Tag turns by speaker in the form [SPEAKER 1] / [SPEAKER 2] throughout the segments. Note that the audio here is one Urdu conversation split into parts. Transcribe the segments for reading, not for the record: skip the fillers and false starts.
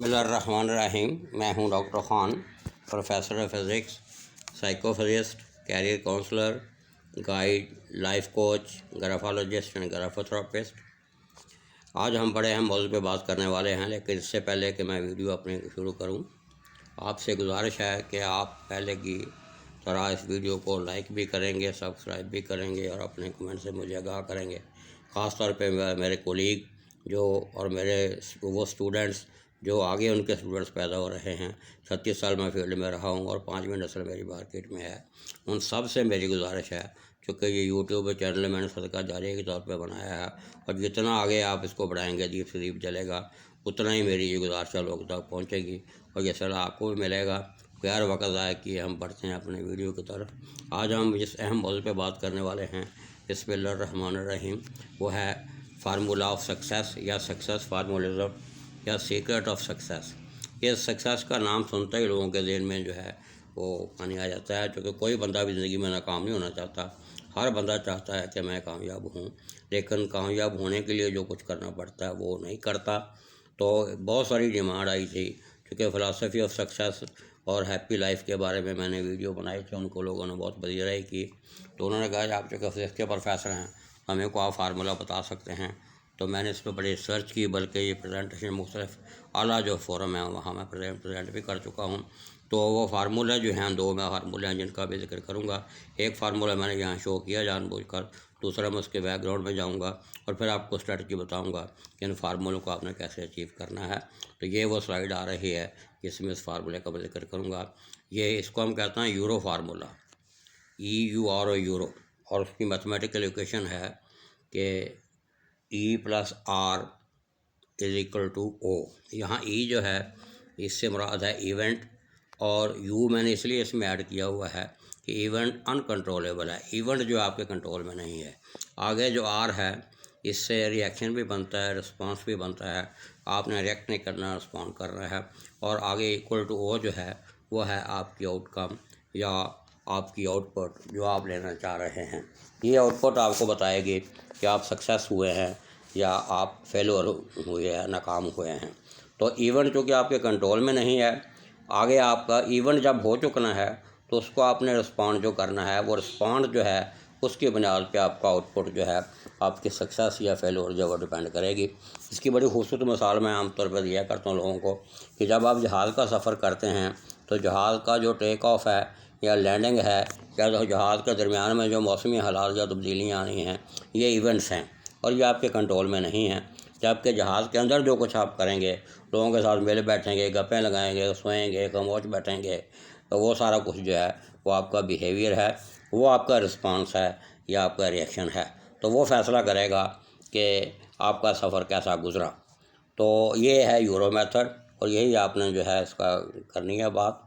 [SPEAKER 1] بسم اللہ الرحمن الرحیم۔ میں ہوں doctor Khan, professor of physics, psychophysicist, career counsellor, guide, life coach, graphologist and graphotherapist. آج ہم بڑے اہم موضوع پہ بات کرنے والے ہیں، لیکن اس سے پہلے کہ میں ویڈیو اپنے شروع کروں، آپ سے گزارش ہے کہ آپ پہلے کی طرح اس ویڈیو کو لائک بھی کریں گے، سبسکرائب بھی کریں گے اور اپنے کمنٹ سے مجھے آگاہ کریں گے۔ خاص طور پہ میرے کولیگ اور میرے وہ اسٹوڈنٹس جو آگے ان کے اسٹوڈنٹس پیدا ہو رہے ہیں۔ 36 سال میں فیلڈ میں رہا ہوں اور 5ویں نسل میری مارکیٹ میں ہے۔ ان سب سے میری گزارش ہے، چونکہ یہ یوٹیوب چینل میں نے صدقہ جاریہ کے طور پہ بنایا ہے، اور جتنا آگے آپ اس کو بڑھائیں گے، دیپ سے دیپ جلے گا، اتنا ہی میری یہ گزارش لوگوں تک پہنچے گی اور یہ صلاح آپ کو بھی ملے گا۔ خیر وقت آئے کہ ہم بڑھتے ہیں اپنے ویڈیو کی طرف۔ آج ہم جس اہم موضوع پہ بات کرنے والے ہیں، بسم اللہ الرحمن الرحیم، وہ ہے فارمولا آف سکسیس یا سکسیس فارمولزم یا سیکرٹ آف سکسیس۔ یہ سکسیس کا نام سنتے ہی لوگوں کے ذہن میں جو ہے وہ پانی آ جاتا ہے، کیونکہ کوئی بندہ بھی زندگی میں ناکام نہیں ہونا چاہتا۔ ہر بندہ چاہتا ہے کہ میں کامیاب ہوں، لیکن کامیاب ہونے کے لیے جو کچھ کرنا پڑتا ہے وہ نہیں کرتا۔ تو بہت ساری ڈیمانڈ آئی تھی، کیونکہ فلاسفی آف سکسیس اور ہیپی لائف کے بارے میں نے ویڈیو بنائی تھی، ان کو لوگوں نے بہت پذیرائی کی۔ تو انہوں نے کہا کہ آپ چونکہ فزکس کے پروفیسر ہیں، ہمیں کو آپ فارمولہ بتا سکتے ہیں۔ تو میں نے اس پہ بڑی ریسرچ کی، بلکہ یہ پریزنٹیشن مختلف اعلیٰ جو فورم ہے وہاں میں پریزنٹ بھی کر چکا ہوں۔ تو وہ فارمولہ جو ہیں، دو میں فارمولے ہیں جن کا بھی ذکر کروں گا۔ ایک فارمولہ میں نے یہاں شو کیا جان بوجھ کر، دوسرا میں اس کے بیک گراؤنڈ میں جاؤں گا اور پھر آپ کو اسٹریٹجی بتاؤں گا کہ ان فارمولوں کو آپ نے کیسے اچیو کرنا ہے۔ تو یہ وہ سلائیڈ آ رہی ہے جس میں اس فارمولے کا میں ذکر کروں گا۔ اس کو ہم کہتے ہیں یورو فارمولہ، EURO یورو، اور اس کی میتھمیٹیکل ایکویشن ہے کہ E+R = O۔ یہاں جو ہے اس سے مراد ہے ایونٹ، اور میں نے اس لیے اس میں ایڈ کیا ہوا ہے کہ ایونٹ انکنٹرولیبل ہے، ایونٹ جو آپ کے کنٹرول میں نہیں ہے۔ آگے جو R ہے، اس سے ری ایکشن بھی بنتا ہے، رسپانس بھی بنتا ہے۔ آپ نے ریئیکٹ نہیں کرنا، رسپونڈ کرنا ہے۔ اور آگے =O جو ہے وہ ہے آپ کی آؤٹ کم یا آپ کی آؤٹ پٹ جو آپ لینا چاہ رہے ہیں۔ یہ آؤٹ پٹ آپ کو بتائے گی کہ آپ سکسیس ہوئے ہیں یا آپ فیلور ہوئے ہیں، ناکام ہوئے ہیں۔ تو ایونٹ چونکہ آپ کے کنٹرول میں نہیں ہے، آگے آپ کا ایونٹ جب ہو چکنا ہے تو اس کو آپ نے رسپونڈ جو کرنا ہے، وہ رسپونڈ جو ہے اس کی بنیاد پہ آپ کا آؤٹ پٹ جو ہے، آپ کی سکسیس یا فیلور جو وہ ڈیپینڈ کرے گی۔ اس کی بڑی خوبصورت مثال میں عام طور پر دیا کرتا ہوں لوگوں کو کہ جب آپ جہاز کا سفر کرتے ہیں تو جہاز کا جو ٹیک آف ہے یا لینڈنگ ہے، یا جہاز کے درمیان میں جو موسمی حالات یا تبدیلیاں آنی ہیں، یہ ایونٹس ہیں اور یہ آپ کے کنٹرول میں نہیں ہیں۔ جبکہ جہاز کے اندر جو کچھ آپ کریں گے، لوگوں کے ساتھ مل بیٹھیں گے، گپیں لگائیں گے، سوئیں گے، خاموش بیٹھیں گے، تو وہ سارا کچھ جو ہے وہ آپ کا بیہیویئر ہے، وہ آپ کا رسپانس ہے یا آپ کا ریئیکشن ہے۔ تو وہ فیصلہ کرے گا کہ آپ کا سفر کیسا گزرا۔ تو یہ ہے یورو میتھڈ، اور یہی آپ نے جو ہے اس کا کرنی ہے بات۔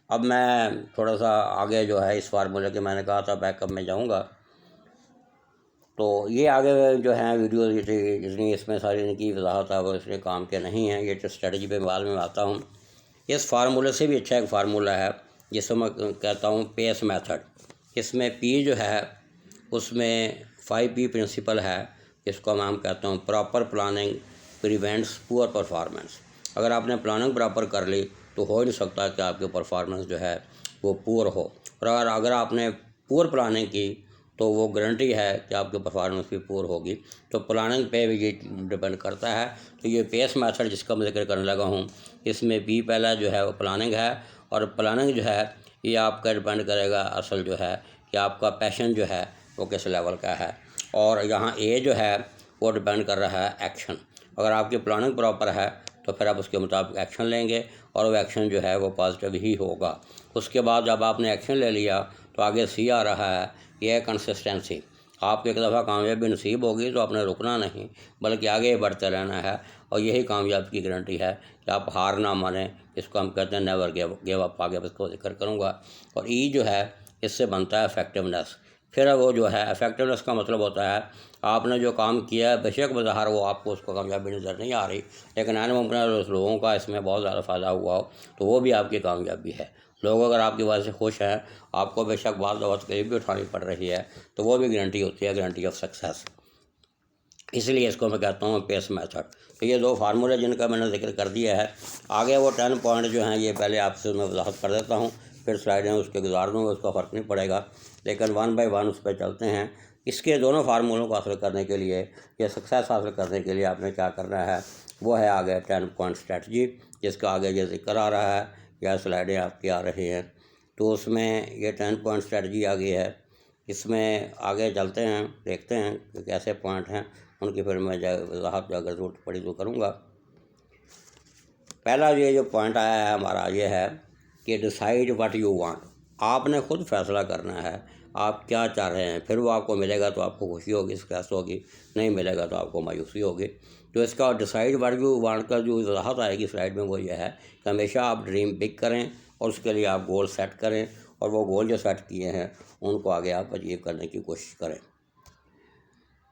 [SPEAKER 1] اب میں تھوڑا سا آگے جو ہے اس فارمولے کے میں نے کہا تھا بیک اپ میں جاؤں گا۔ تو یہ آگے جو ہیں ویڈیو جتنی اس میں ساری ان کی وضاحت ہے وہ اس لیے کام کے نہیں ہیں، یہ تو اسٹریٹجی پہ بعد میں آتا ہوں۔ اس فارمولے سے بھی اچھا ایک فارمولہ ہے جس کو میں کہتا ہوں پیس میتھڈ۔ اس میں P جو ہے اس میں 5P پرنسپل ہے، جس کو میں کہتا ہوں proper planning prevents poor performance. اگر آپ نے پلاننگ پراپر کر لی تو ہو ہی نہیں سکتا کہ آپ کی پرفارمنس جو ہے وہ پور ہو، اور اگر آپ نے پور پلاننگ کی تو وہ گارنٹی ہے کہ آپ کی پرفارمنس بھی پور ہوگی۔ تو پلاننگ پہ بھی یہ ڈپینڈ کرتا ہے۔ تو یہ پیس میتھڈ جس کا میں ذکر کرنے لگا ہوں، اس میں P پہلا جو ہے وہ پلاننگ ہے، اور پلاننگ جو ہے یہ آپ کا ڈپینڈ کرے گا اصل جو ہے کہ آپ کا پیشن جو ہے وہ کس لیول کا ہے، اور یہاں A جو ہے وہ ڈپینڈ کر رہا ہے ایکشن۔ اگر آپ کی پلاننگ پراپر ہے تو پھر آپ اس کے مطابق ایکشن لیں گے، اور وہ ایکشن جو ہے وہ پازیٹیو ہی ہوگا۔ اس کے بعد جب آپ نے ایکشن لے لیا تو آگے C آ رہا ہے، یہ ہے کنسسٹنسی۔ آپ کو ایک دفعہ کامیابی نصیب ہوگی تو آپ نے رکنا نہیں، بلکہ آگے بڑھتے رہنا ہے، اور یہی کامیابی کی گارنٹی ہے کہ آپ ہار نہ مانیں۔ اس کو ہم کہتے ہیں نیور گیو اپ، آگے اس کو ذکر کروں گا۔ اور E جو ہے اس سے بنتا ہے افیکٹونیس۔ پھر وہ جو ہے افیکٹونیس کا مطلب ہوتا ہے آپ نے جو کام کیا ہے، بے شک بظاہر وہ آپ کو اس کو کامیابی نظر نہیں آ رہی، لیکن عین ممکن ہے لوگوں کا اس میں بہت زیادہ فائدہ ہوا ہو، تو وہ بھی آپ کی کامیابی ہے۔ لوگ اگر آپ کی وجہ سے خوش ہیں، آپ کو بے شک بعض دفعہ تکلیف بھی اٹھانی پڑ رہی ہے، تو وہ بھی گارنٹی ہوتی ہے، گارنٹی آف سکسیس۔ اس لیے اس کو میں کہتا ہوں پیس میتھڈ۔ تو یہ دو فارمولے جن کا میں نے ذکر کر دیا ہے، آگے وہ 10 پوائنٹ جو ہیں یہ پہلے آپ سے میں وضاحت کر دیتا ہوں، پھر سلائڈیں اس کے گزار دوں گا، اس کا فرق نہیں پڑے گا، لیکن 1 بائی 1 اس پہ چلتے ہیں۔ اس کے دونوں فارمولوں کو حاصل کرنے کے لیے یا سکسیس حاصل کرنے کے لیے آپ نے کیا کرنا ہے، وہ ہے آگے 10 پوائنٹ اسٹریٹجی، جس کا آگے یہ ذکر آ رہا ہے یا سلائڈیں آپ کی آ رہی ہیں۔ تو اس میں یہ 10 پوائنٹ اسٹریٹجی آ گئی ہے، اس میں آگے چلتے ہیں، دیکھتے ہیں کہ کیسے پوائنٹ ہیں، ان کی پھر میں وضاحت اگر ضرورت پڑی تو کروں گا۔ پہلا یہ جو پوائنٹ آیا ہے ہمارا یہ ہے کہ ڈیسائیڈ واٹ یو وانٹ۔ آپ نے خود فیصلہ کرنا ہے آپ کیا چاہ رہے ہیں، پھر وہ آپ کو ملے گا تو آپ کو خوشی ہوگی، سکسیس ہوگی، نہیں ملے گا تو آپ کو مایوسی ہوگی۔ تو اس کا ڈیسائیڈ واٹ یو وانٹ کا جو وضاحت آئے گی سلائڈ میں وہ یہ ہے کہ ہمیشہ آپ ڈریم بگ کریں اور اس کے لیے آپ گول سیٹ کریں، اور وہ گول جو سیٹ کیے ہیں ان کو آگے آپ اچیو کرنے کی کوشش کریں۔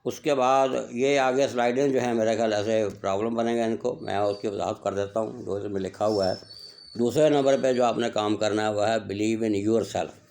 [SPEAKER 1] اس کے بعد یہ آگے سلائڈیں جو ہیں میرے خیال ایسے پرابلم بنے گا، ان کو میں اس کی وضاحت کر دیتا ہوں جو اس میں لکھا ہوا ہے۔ دوسرے نمبر پہ جو آپ نے کام کرنا ہے وہ ہے بلیو ان یور سیلف۔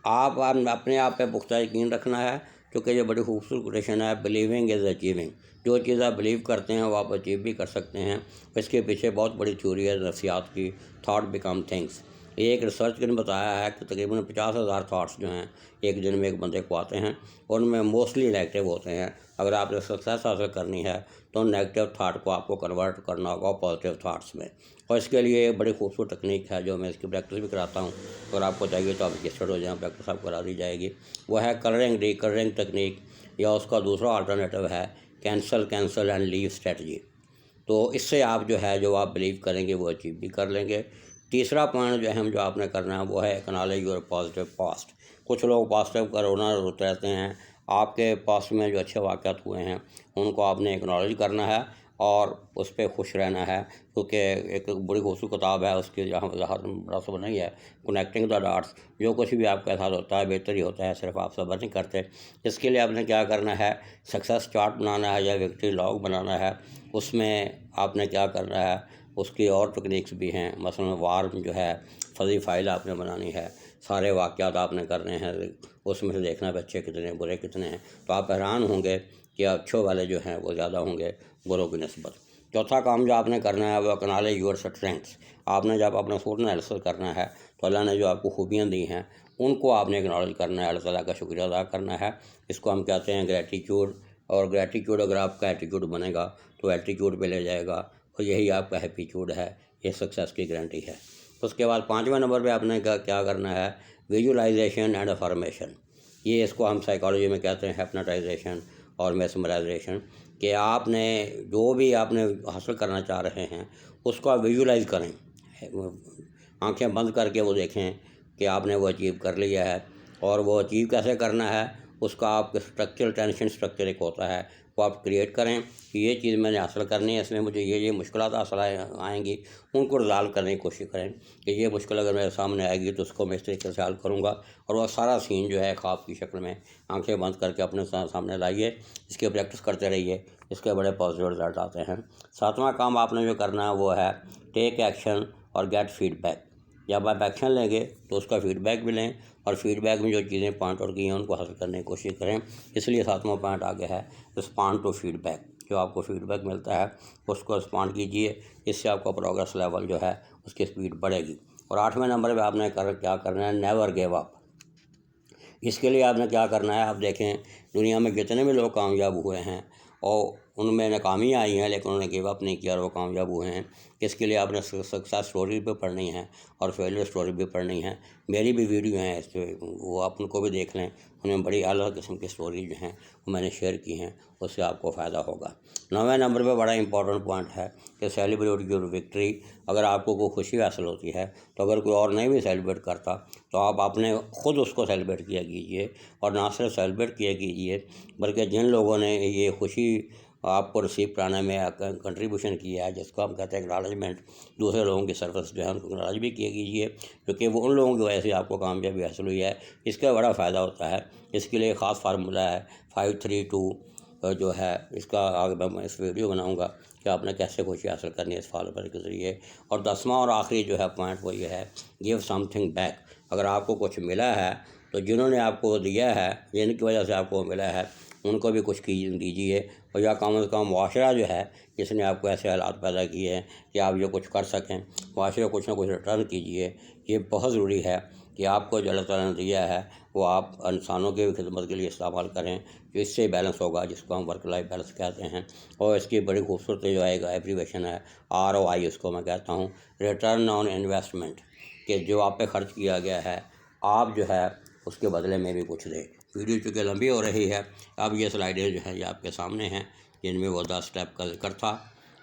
[SPEAKER 1] آپ اپنے آپ پہ پختہ یقین رکھنا ہے، کیونکہ یہ بڑی خوبصورت کوٹیشن ہے، بلیونگ از اچیونگ۔ جو چیز آپ بلیو کرتے ہیں وہ آپ اچیو بھی کر سکتے ہیں۔ اس کے پیچھے بہت بڑی تھیوری ہے نفسیات کی، تھاٹ بیکم تھنگس۔ یہ ایک ریسرچ نے بتایا ہے کہ تقریباً 50,000 تھاٹس جو ہیں ایک دن میں ایک بندے کو آتے ہیں، ان میں موسٹلی نیگیٹو ہوتے ہیں۔ اگر آپ نے سکسیس حاصل کرنی ہے تو نیگیٹو تھاٹ کو آپ کو کنورٹ کرنا ہوگا پازیٹیو تھاٹس میں، اور اس کے لیے بڑی خوبصورت ٹیکنیک ہے جو میں اس کی پریکٹس بھی کراتا ہوں۔ اگر آپ کو چاہیے تو آپ رجسٹرڈ ہو جائیں، پریکٹس آپ کرا دی جائے گی۔ وہ ہے کلرنگ ریکلرنگ ٹیکنیک، یا اس کا دوسرا آلٹرنیٹو ہے کینسل اینڈ لیو اسٹریٹجی۔ تو اس سے آپ جو ہے جو آپ بلیو کریں گے وہ اچیو بھی کر لیں گے۔ تیسرا پوائنٹ جو اہم جو آپ نے کرنا ہے وہ ہے اکنالج یور پازیٹیو پاسٹ۔ کچھ لوگ پازیٹیو کا رونا روتے رہتے ہیں، آپ کے پاسٹ میں جو اچھے واقعات ہوئے ہیں ان کو آپ نے اکنالج کرنا ہے اور اس پہ خوش رہنا ہے، کیونکہ ایک بڑی خوبصورت کتاب ہے، اس کی جہاں وضاحت مناسب نہیں ہے، کنیکٹنگ دا ڈاٹس۔ جو کچھ بھی آپ کے ساتھ ہوتا ہے بہتر ہی ہوتا ہے، صرف آپ صبر نہیں کرتے۔ اس کے لیے آپ نے کیا کرنا ہے، سکسیس چارٹ بنانا ہے یا وکٹری لاگ بنانا ہے۔ اس میں آپ نے کیا کرنا ہے، اس کی اور ٹیکنیکس بھی ہیں، مثلا وارم جو ہے فزی فائل آپ نے بنانی ہے، سارے واقعات آپ نے کرنے ہیں، اس میں سے دیکھنا ہے اچھے کتنے برے کتنے ہیں، تو آپ حیران ہوں گے کہ اچھوں والے جو ہیں وہ زیادہ ہوں گے بروں کی نسبت۔ چوتھا کام جو آپ نے کرنا ہے وہ اکنالج یور اسٹرینگس۔ آپ نے جب اپنا فوڈ انالیسس کرنا ہے تو اللہ نے جو آپ کو خوبیاں دی ہیں ان کو آپ نے اکنالج کرنا ہے، اللہ تعالیٰ کا شکریہ ادا کرنا ہے۔ اس کو ہم کہتے ہیں گریٹیٹیوڈ، اور گریٹیٹیوڈ اگر آپ کا ایٹیٹیوڈ بنے گا تو ایٹیٹیوڈ پہ لے جائے گا، اور یہی آپ کا ہیپیٹیوڈ ہے، یہ سکسیس کی گارنٹی ہے۔ اس کے بعد 5ویں نمبر پہ آپ نے کیا کرنا ہے، ویژولائزیشن اینڈ افرمیشن۔ یہ اس کو ہم سائیکالوجی میں کہتے ہیں ہیپناٹائزیشن اور میسمرائزیشن، کہ آپ نے جو بھی آپ نے حاصل کرنا چاہ رہے ہیں اس کو آپ ویژولائز کریں، آنکھیں بند کر کے وہ دیکھیں کہ آپ نے وہ اچیو کر لیا ہے۔ اور وہ اچیو کیسے کرنا ہے، اس کا آپ کے اسٹرکچر ٹینشن اسٹرکچر ایک ہوتا ہے، وہ آپ کریٹ کریں کہ یہ چیز میں نے حاصل کرنی ہے، اس میں مجھے یہ مشکلات حاصل آئیں گی، ان کو ریزالو کرنے کی کوشش کریں کہ یہ مشکل اگر میرے سامنے آئے گی تو اس کو میں اس طریقے سے حل کروں گا، اور وہ سارا سین جو ہے خواب کی شکل میں آنکھیں بند کر کے اپنے سامنے لائیے، اس کی پریکٹس کرتے رہیے، اس کے بڑے پازیٹیو رزلٹ آتے ہیں۔ 7واں کام آپ نے جو کرنا ہے وہ ہے ٹیک ایکشن اور گیٹ فیڈ بیک۔ جب آپ ایکشن لیں گے تو اس کا فیڈ بیک بھی لیں، اور فیڈ بیک میں جو چیزیں پوائنٹ آؤٹ کی ہیں ان کو حاصل کرنے کی کوشش کریں۔ اس لیے 7واں پوائنٹ آگے ہے رسپانڈ ٹو فیڈ بیک۔ جو آپ کو فیڈ بیک ملتا ہے اس کو رسپانڈ کیجیے، اس سے آپ کا پروگریس لیول جو ہے اس کی اسپیڈ بڑھے گی۔ اور 8ویں نمبر پہ آپ نے کیا کرنا ہے، نیور گیو اپ۔ اس کے لیے آپ نے کیا کرنا ہے، آپ دیکھیں دنیا میں جتنے بھی لوگ کامیاب ہوئے ہیں اور ان میں ناکامیاں آئی ہیں لیکن انہوں نے گیو اپ نہیں کیا اور وہ کامیاب ہوئے ہیں۔ اس کے لیے آپ نے سکسیس اسٹوری بھی پڑھنی ہے اور فیلئر اسٹوری بھی پڑھنی ہے۔ میری بھی ویڈیو ہیں اس پہ، وہ آپ ان کو بھی دیکھ لیں، ان میں بڑی اعلیٰ قسم کی اسٹوری جو ہیں وہ میں نے شیئر کی ہیں، اس سے آپ کو فائدہ ہوگا۔ 9ویں نمبر پہ بڑا امپورٹنٹ پوائنٹ ہے کہ سیلیبریٹ یور وکٹری۔ اگر آپ کو کوئی خوشی حاصل ہوتی ہے تو اگر کوئی اور نہیں بھی سیلیبریٹ کرتا تو آپ اپنے خود اس کو سیلیبریٹ کیا کیجیے، اور نہ صرف سیلیبریٹ کیا کیجیے بلکہ جن لوگوں نے یہ خوشی آپ کو ریسیو کرانے میں کنٹریبیوشن کیا ہے، جس کو ہم کہتے ہیں اکنالجمنٹ، دوسرے لوگوں کی سروس جو ہے ان کو اکنالج بھی کیا کیجیے، کیونکہ وہ ان لوگوں کی وجہ سے آپ کو کامیابی حاصل ہوئی ہے۔ اس کا بڑا فائدہ ہوتا ہے۔ اس کے لیے ایک خاص فارمولہ ہے 532 جو ہے، اس کا آگے میں اس ویڈیو بناؤں گا کہ آپ نے کیسے خوشی حاصل کرنی ہے اس فارمولے کے ذریعے۔ اور 10واں اور آخری جو ہے پوائنٹ وہ یہ ہے گیو سم تھنگ بیک۔ اگر آپ کو کچھ ملا ہے تو جنہوں نے آپ کو دیا ہے، جن کی وجہ سے آپ کو ملا ہے، ان کو بھی کچھ دیجیے، اور یا کم از کم معاشرہ جو ہے جس نے آپ کو ایسے حالات پیدا کیے ہیں کہ آپ یہ کچھ کر سکیں، معاشرے کو کچھ نہ کچھ ریٹرن کیجیے۔ یہ بہت ضروری ہے کہ آپ کو جو اللہ تعالیٰ نے دیا ہے وہ آپ انسانوں کی بھی خدمت کے لیے استعمال کریں، جو اس سے بیلنس ہوگا، جس کو ہم ورک لائف بیلنس کہتے ہیں۔ اور اس کی بڑی خوبصورت جو ہے ایبریویشن ہے ROI، اس کو میں کہتا ہوں، ریٹرن آن انویسٹمنٹ، کہ جو آپ پہ خرچ کیا گیا ہے آپ جو ہے اس کے بدلے میں بھی کچھ دیں۔ ویڈیو چونکہ لمبی ہو رہی ہے، اب یہ سلائیڈیں جو ہیں یہ آپ کے سامنے ہیں، جن میں وہ 10 اسٹیپ کا ذکر تھا،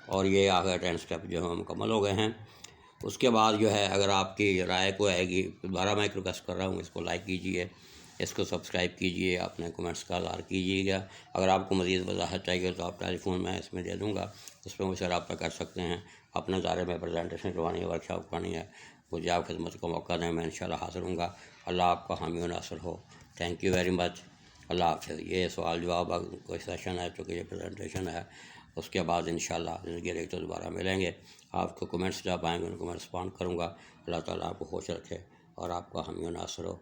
[SPEAKER 1] اور یہ آگے 10 اسٹیپ جو ہیں مکمل ہو گئے ہیں۔ اس کے بعد جو ہے اگر آپ کی رائے کو آئے گی، دوبارہ میں ایک ریکویسٹ کر رہا ہوں، اس کو لائک کیجیے، اس کو سبسکرائب کیجیے، اپنے کمنٹس کا اظہار کیجیے گا۔ اگر آپ کو مزید وضاحت چاہیے تو آپ ٹیلی فون میں اس میں دے دوں گا، اس پہ مجھ سے رابطہ کر سکتے ہیں۔ اپنے بارے میں پریزنٹیشن کروانی ہے، ورکشاپ کرانی ہے، مجھے آپ خدمت کو موقع دیں، میں انشاءاللہ حاضر ہوں گا۔ اللہ آپ کا حامی و ناصر ہو۔ Thank you very much. اللہ حافظ۔ یہ سوال جواب کوئی سیشن ہے، چونکہ یہ پریزنٹیشن ہے، اس کے بعد انشاءاللہ زندگی رہی تو دوبارہ ملیں گے۔ آپ کو کمنٹس جب آئیں گے ان کو میں رسپونڈ کروں گا۔ اللہ تعالیٰ آپ کو خوش رکھے اور آپ کا حامی و ناصر ہو۔